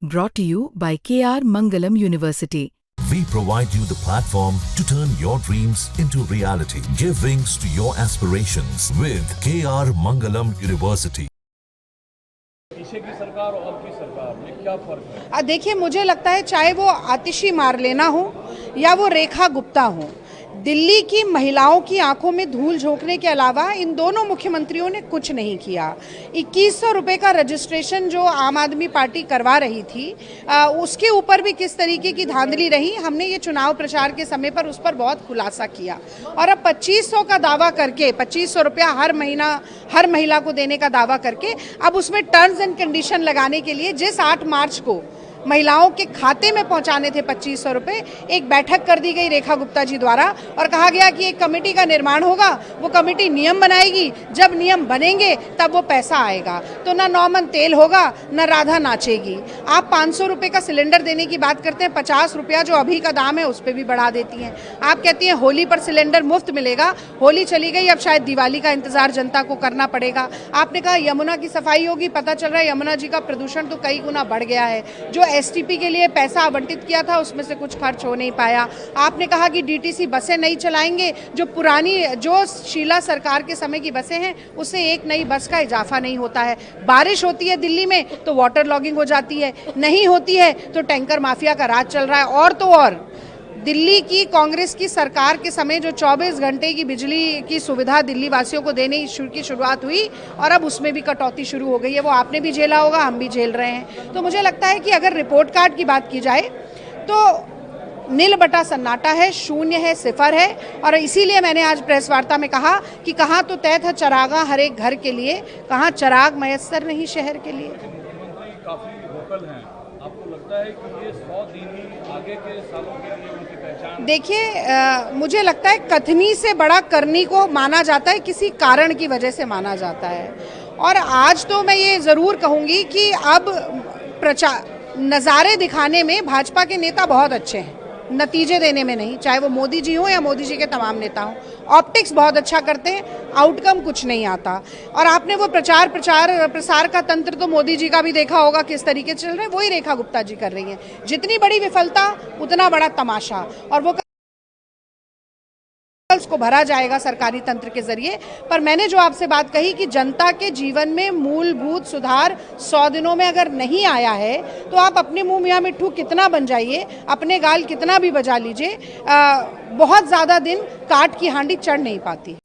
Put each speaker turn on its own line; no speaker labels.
Brought to you by KR Mangalam University.
We provide you the platform to turn your dreams into reality. Give wings to your aspirations with KR Mangalam University.
पीछे की सरकार और की सरकार में क्या फर्क है?
देखिए, मुझे लगता है चाहे वो आतिशी मारलेना हो या वो रेखा गुप्ता हो, दिल्ली की महिलाओं की आंखों में धूल झोंकने के अलावा इन दोनों मुख्यमंत्रियों ने कुछ नहीं किया। 2100 रुपये का रजिस्ट्रेशन जो आम आदमी पार्टी करवा रही थी, उसके ऊपर भी किस तरीके की धांधली रही, हमने ये चुनाव प्रचार के समय पर उस पर बहुत खुलासा किया। और अब 2500 का दावा करके, 2500 रुपया हर महीना हर महिला को देने का दावा करके, अब उसमें टर्म्स एंड कंडीशन लगाने के लिए जिस 8 मार्च को महिलाओं के खाते में पहुंचाने थे 2500 रुपये, एक बैठक कर दी गई रेखा गुप्ता जी द्वारा और कहा गया कि एक कमेटी का निर्माण होगा, वो कमेटी नियम बनाएगी, जब नियम बनेंगे तब वो पैसा आएगा। तो ना 9 मन तेल होगा, ना राधा नाचेगी। आप 500 रुपये का सिलेंडर देने की बात करते हैं, 50 रुपया जो अभी का दाम है उस पर भी बढ़ा देती हैं। आप कहती हैं होली पर सिलेंडर मुफ्त मिलेगा, होली चली गई, अब शायद दिवाली का इंतजार जनता को करना पड़ेगा। आपने कहा यमुना की सफाई होगी, पता चल रहा है यमुना जी का प्रदूषण तो कई गुना बढ़ गया है। जो एसटीपी के लिए पैसा आवंटित किया था उसमें से कुछ खर्च हो नहीं पाया। आपने कहा कि डीटीसी बसें नहीं चलाएंगे, जो शीला सरकार के समय की बसें हैं उससे एक नई बस का इजाफा नहीं होता है। बारिश होती है दिल्ली में तो वाटर लॉगिंग हो जाती है, नहीं होती है तो टैंकर माफिया का राज चल रहा है। और तो और दिल्ली की कांग्रेस की सरकार के समय जो 24 घंटे की बिजली की सुविधा दिल्ली वासियों को देने की शुरुआत हुई और अब उसमें भी कटौती शुरू हो गई है। वो आपने भी झेला होगा, हम भी झेल रहे हैं। तो मुझे लगता है कि अगर रिपोर्ट कार्ड की बात की जाए तो नील बटा सन्नाटा है, शून्य है, सिफर है। और इसीलिए मैंने आज प्रेस वार्ता में कहा कि कहाँ तो तय था चरागा हर एक घर के लिए, कहाँ चराग मयस्सर नहीं शहर के लिए।
मुख्यमंत्री काफी वोकल हैं, आपको लगता है कि ये 100 दिन ही आगे के सालों के लिए उनकी पहचान?
देखिए, मुझे लगता है कथनी से बड़ा करनी को माना जाता है, किसी कारण की वजह से माना जाता है। और आज तो मैं ये ज़रूर कहूँगी कि अब नज़ारे दिखाने में भाजपा के नेता बहुत अच्छे हैं, नतीजे देने में नहीं, चाहे वो मोदी जी हो या मोदी जी के तमाम नेता हों। ऑप्टिक्स बहुत अच्छा करते हैं, आउटकम कुछ नहीं आता। और आपने वो प्रसार का तंत्र तो मोदी जी का भी देखा होगा किस तरीके से चल रहा है, वही रेखा गुप्ता जी कर रही हैं। जितनी बड़ी विफलता उतना बड़ा तमाशा, और वो को भरा जाएगा सरकारी तंत्र के जरिए। पर मैंने जो आपसे बात कही कि जनता के जीवन में मूलभूत सुधार 100 दिनों में अगर नहीं आया है तो आप अपने मुंह मियां मिट्ठू कितना बन जाइए, अपने गाल कितना भी बजा लीजिए, बहुत ज़्यादा दिन काट की हांडी चढ़ नहीं पाती।